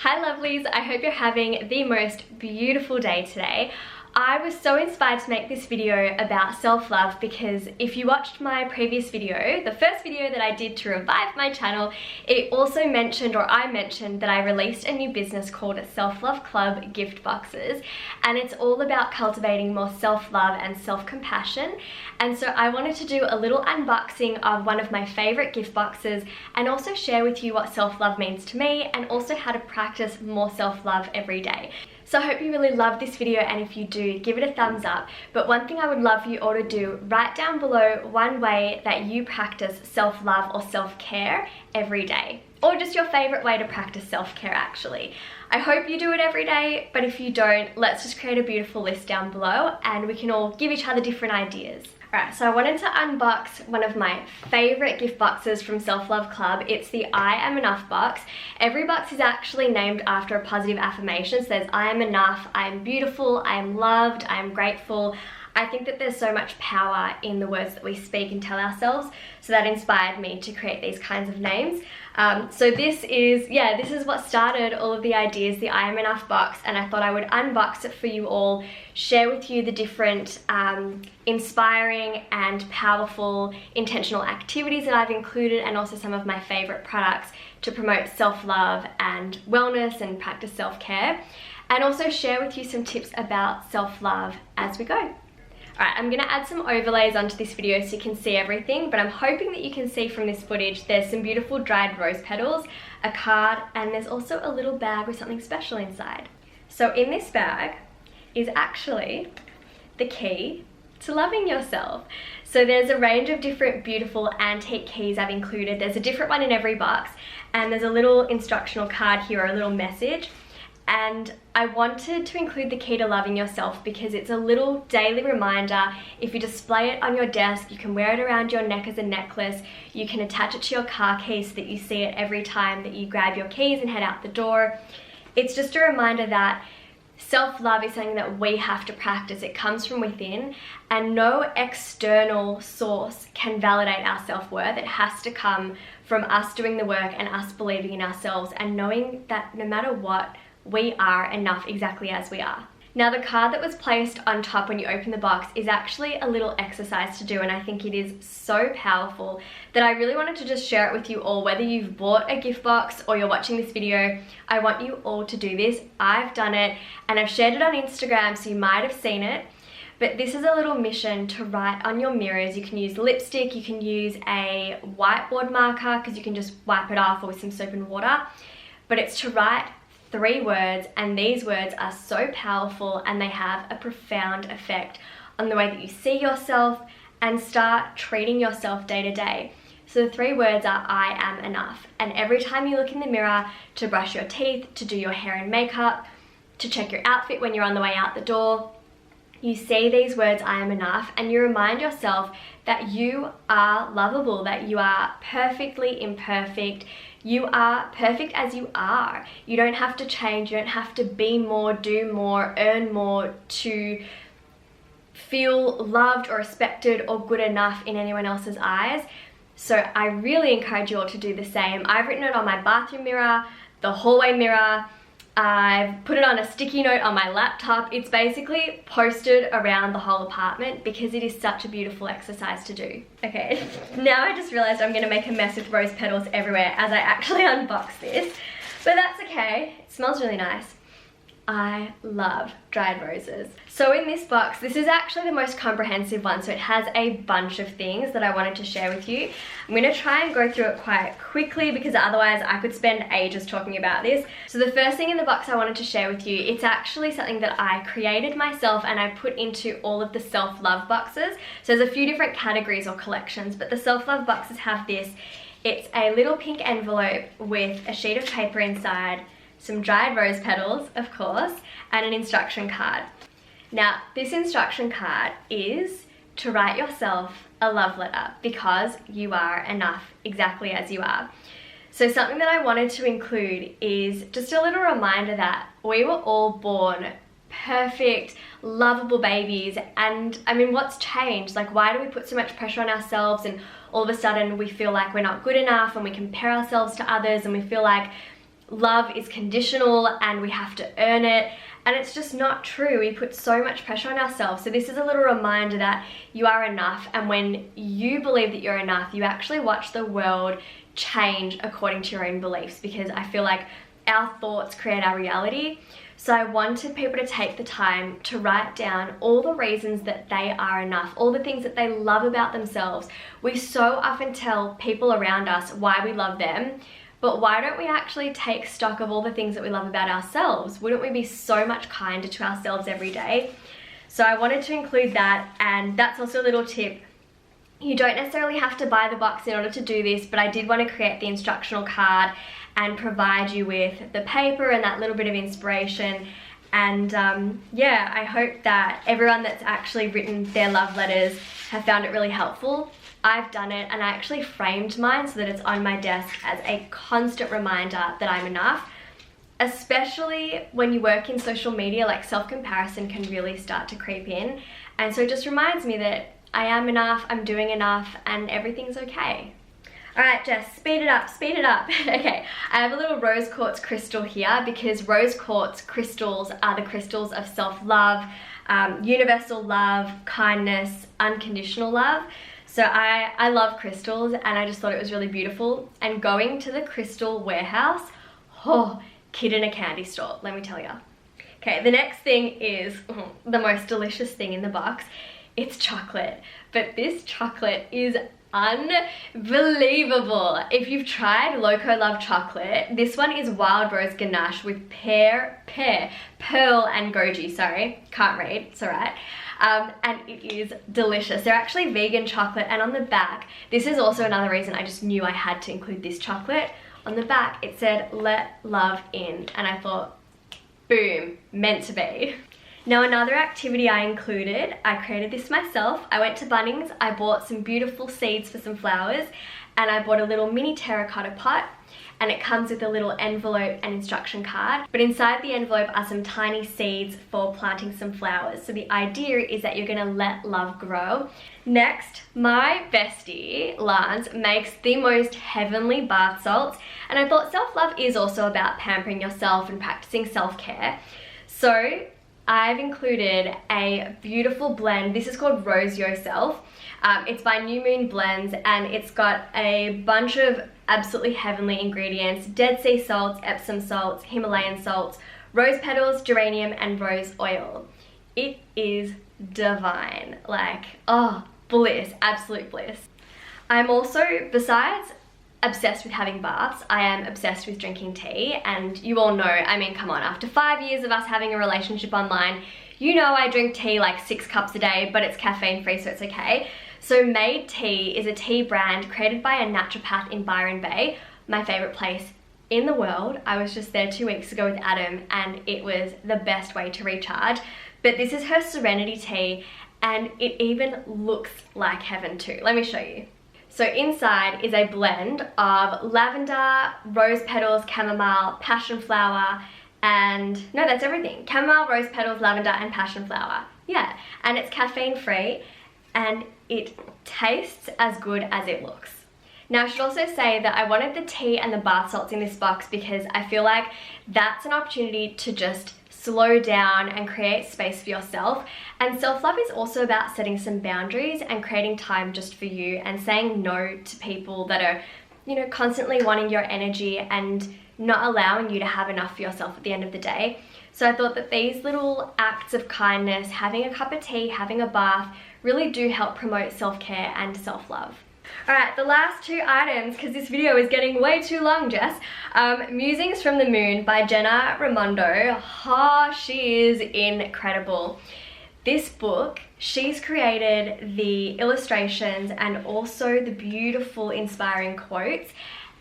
Hi lovelies, I hope you're having the most beautiful day today. I was so inspired to make this video about self-love because if you watched my previous video, the first video that I did to revive my channel, it also mentioned, or I mentioned, that I released a new business called Self-Love Club gift boxes, and it's all about cultivating more self-love and self-compassion. And so I wanted to do a little unboxing of one of my favorite gift boxes and also share with you what self-love means to me and also how to practice more self-love every day. So I hope you really love this video, and if you do, give it a thumbs up. But one thing I would love for you all to do, write down below one way that you practice self-love or self-care every day. Or just your favorite way to practice self-care actually. I hope you do it every day, but if you don't, let's just create a beautiful list down below and we can all give each other different ideas. Alright, so I wanted to unbox one of my favorite gift boxes from Self-Love Club. It's the I Am Enough box. Every box is actually named after a positive affirmation. So there's I am enough, I am beautiful, I am loved, I am grateful. I think that there's so much power in the words that we speak and tell ourselves, so that inspired me to create these kinds of names. So this is what started all of the ideas, the I Am Enough box, and I thought I would unbox it for you all, share with you the different inspiring and powerful intentional activities that I've included, and also some of my favorite products to promote self-love and wellness and practice self-care, and also share with you some tips about self-love as we go. Alright, I'm going to add some overlays onto this video so you can see everything, but I'm hoping that you can see from this footage there's some beautiful dried rose petals, a card, and there's also a little bag with something special inside. So in this bag is actually the key to loving yourself. So there's a range of different beautiful antique keys I've included. There's a different one in every box, and there's a little instructional card here, or a little message. And I wanted to include the key to loving yourself because it's a little daily reminder. If you display it on your desk, you can wear it around your neck as a necklace, you can attach it to your car keys so that you see it every time that you grab your keys and head out the door. It's just a reminder that self-love is something that we have to practice. It comes from within, and no external source can validate our self-worth. It has to come from us doing the work and us believing in ourselves and knowing that no matter what, we are enough exactly as we are. Now, the card that was placed on top when you open the box is actually a little exercise to do, and I think it is so powerful that I really wanted to just share it with you all. Whether you've bought a gift box or you're watching this video, I want you all to do this. I've done it and I've shared it on Instagram, so you might have seen it. But this is a little mission to write on your mirrors. You can use lipstick, you can use a whiteboard marker because you can just wipe it off, or with some soap and water. But it's to write 3 words, and these words are so powerful and they have a profound effect on the way that you see yourself and start treating yourself day to day. So the 3 words are I am enough, and every time you look in the mirror to brush your teeth, to do your hair and makeup, to check your outfit when you're on the way out the door, you say these words I am enough, and you remind yourself that you are lovable, that you are perfectly imperfect. You are perfect as you are. You don't have to change, you don't have to be more, do more, earn more to feel loved or respected or good enough in anyone else's eyes. So I really encourage you all to do the same. I've written it on my bathroom mirror, the hallway mirror, I've put it on a sticky note on my laptop. It's basically posted around the whole apartment because it is such a beautiful exercise to do. Okay, now I just realized I'm gonna make a mess with rose petals everywhere as I actually unbox this, but that's okay. It smells really nice. I love dried roses. So in this box, this is actually the most comprehensive one, so it has a bunch of things that I wanted to share with you. I'm going to try and go through it quite quickly because otherwise I could spend ages talking about this. So the first thing in the box I wanted to share with you, it's actually something that I created myself and I put into all of the self-love boxes. So there's a few different categories or collections, but the self-love boxes have this. It's a little pink envelope with a sheet of paper inside, some dried rose petals, of course, and an instruction card. Now, this instruction card is to write yourself a love letter because you are enough exactly as you are. So something that I wanted to include is just a little reminder that we were all born perfect, lovable babies, and I mean, what's changed? Like, why do we put so much pressure on ourselves and all of a sudden we feel like we're not good enough and we compare ourselves to others and we feel like love is conditional and we have to earn it. And it's just not true. We put so much pressure on ourselves. So this is a little reminder that you are enough, and when you believe that you're enough, you actually watch the world change according to your own beliefs, because I feel like our thoughts create our reality. So I wanted people to take the time to write down all the reasons that they are enough, all the things that they love about themselves. We so often tell people around us why we love them, but why don't we actually take stock of all the things that we love about ourselves? Wouldn't we be so much kinder to ourselves every day? So I wanted to include that, and that's also a little tip. You don't necessarily have to buy the box in order to do this, but I did want to create the instructional card and provide you with the paper and that little bit of inspiration. And yeah, I hope that everyone that's actually written their love letters have found it really helpful. I've done it, and I actually framed mine so that it's on my desk as a constant reminder that I'm enough. Especially when you work in social media, like self-comparison can really start to creep in. And so it just reminds me that I am enough, I'm doing enough, and everything's okay. All right, Jess, speed it up, speed it up. Okay, I have a little rose quartz crystal here because rose quartz crystals are the crystals of self-love, universal love, kindness, unconditional love. So I love crystals, and I just thought it was really beautiful. And going to the crystal warehouse, oh, kid in a candy store, let me tell you. Okay, the next thing is the most delicious thing in the box. It's chocolate, but this chocolate is unbelievable. If you've tried Loco Love chocolate, this one is wild rose ganache with pearl and goji, sorry, can't read, it's all right. And it is delicious. They're actually vegan chocolate, and on the back, this is also another reason I just knew I had to include this chocolate. On the back, it said, "Let love in," and I thought, boom, meant to be. Now, another activity I included, I created this myself. I went to Bunnings, I bought some beautiful seeds for some flowers, and I bought a little mini terracotta pot, and it comes with a little envelope and instruction card. But inside the envelope are some tiny seeds for planting some flowers. So the idea is that you're gonna let love grow. Next, my bestie, Lance, makes the most heavenly bath salts, and I thought self-love is also about pampering yourself and practicing self-care. So I've included a beautiful blend. This is called Rose Yourself. It's by New Moon Blends, and it's got a bunch of absolutely heavenly ingredients: Dead Sea salts, Epsom salts, Himalayan salts, rose petals, geranium, and rose oil. It is divine. Like, oh, bliss, absolute bliss. I'm also, besides obsessed with having baths, I am obsessed with drinking tea, and you all know, I mean, come on, after 5 years of us having a relationship online, you know I drink tea like 6 cups a day, but it's caffeine free, so it's okay. So Made Tea is a tea brand created by a naturopath in Byron Bay, my favorite place in the world. I was just there 2 weeks ago with Adam, and it was the best way to recharge. But this is her Serenity Tea, and it even looks like heaven too. Let me show you. So inside is a blend of lavender, rose petals, chamomile, passion flower, and no, that's everything. Chamomile, rose petals, lavender, and passion flower. Yeah, and it's caffeine free, and it tastes as good as it looks. Now, I should also say that I wanted the tea and the bath salts in this box because I feel like that's an opportunity to just slow down and create space for yourself. And self-love is also about setting some boundaries and creating time just for you, and saying no to people that are, you know, constantly wanting your energy and not allowing you to have enough for yourself at the end of the day. So I thought that these little acts of kindness, having a cup of tea, having a bath, really do help promote self-care and self-love. Alright, the last 2 items, because this video is getting way too long, Jess. Musings from the Moon by Jenna Raimondo. She is incredible. This book, she's created the illustrations and also the beautiful inspiring quotes,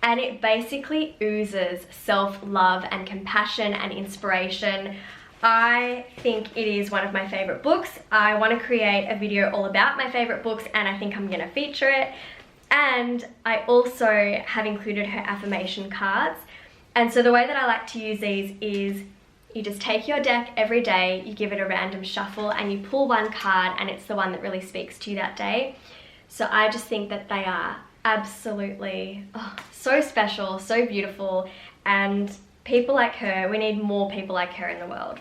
and it basically oozes self-love and compassion and inspiration. I think it is one of my favorite books. I want to create a video all about my favorite books, and I think I'm going to feature it. And I also have included her affirmation cards. And so the way that I like to use these is you just take your deck every day, you give it a random shuffle, and you pull one card, and it's the one that really speaks to you that day. So I just think that they are absolutely so special, so beautiful, and People like her, we need more people like her in the world.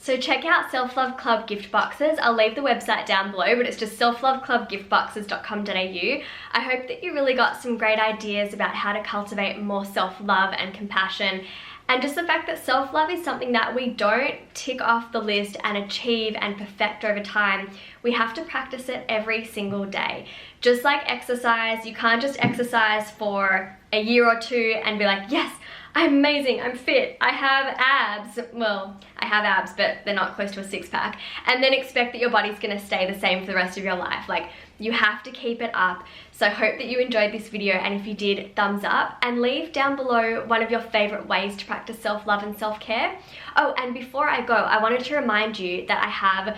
So check out Self Love Club gift boxes. I'll leave the website down below, but it's just selfloveclubgiftboxes.com.au. I hope that you really got some great ideas about how to cultivate more self-love and compassion, and just the fact that self-love is something that we don't tick off the list and achieve and perfect over time. We have to practice it every single day. Just like exercise, you can't just exercise for a year or two and be like, yes, I'm amazing, I'm fit, I have abs. Well, I have abs, but they're not close to a six-pack. And then expect that your body's gonna stay the same for the rest of your life. Like, you have to keep it up. So I hope that you enjoyed this video, and if you did, thumbs up, and leave down below one of your favorite ways to practice self-love and self-care. Oh, and before I go, I wanted to remind you that I have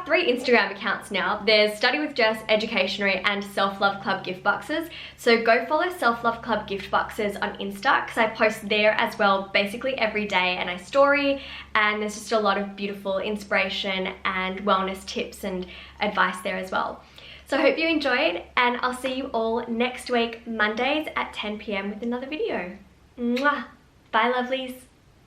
3 Instagram accounts now. There's Study with Jess, Educationary, and Self Love Club gift boxes. So go follow Self Love Club gift boxes on Insta, because I post there as well basically every day, and I story, and there's just a lot of beautiful inspiration and wellness tips and advice there as well. So I hope you enjoyed, and I'll see you all next week, Mondays at 10 PM with another video. Mwah! Bye, lovelies.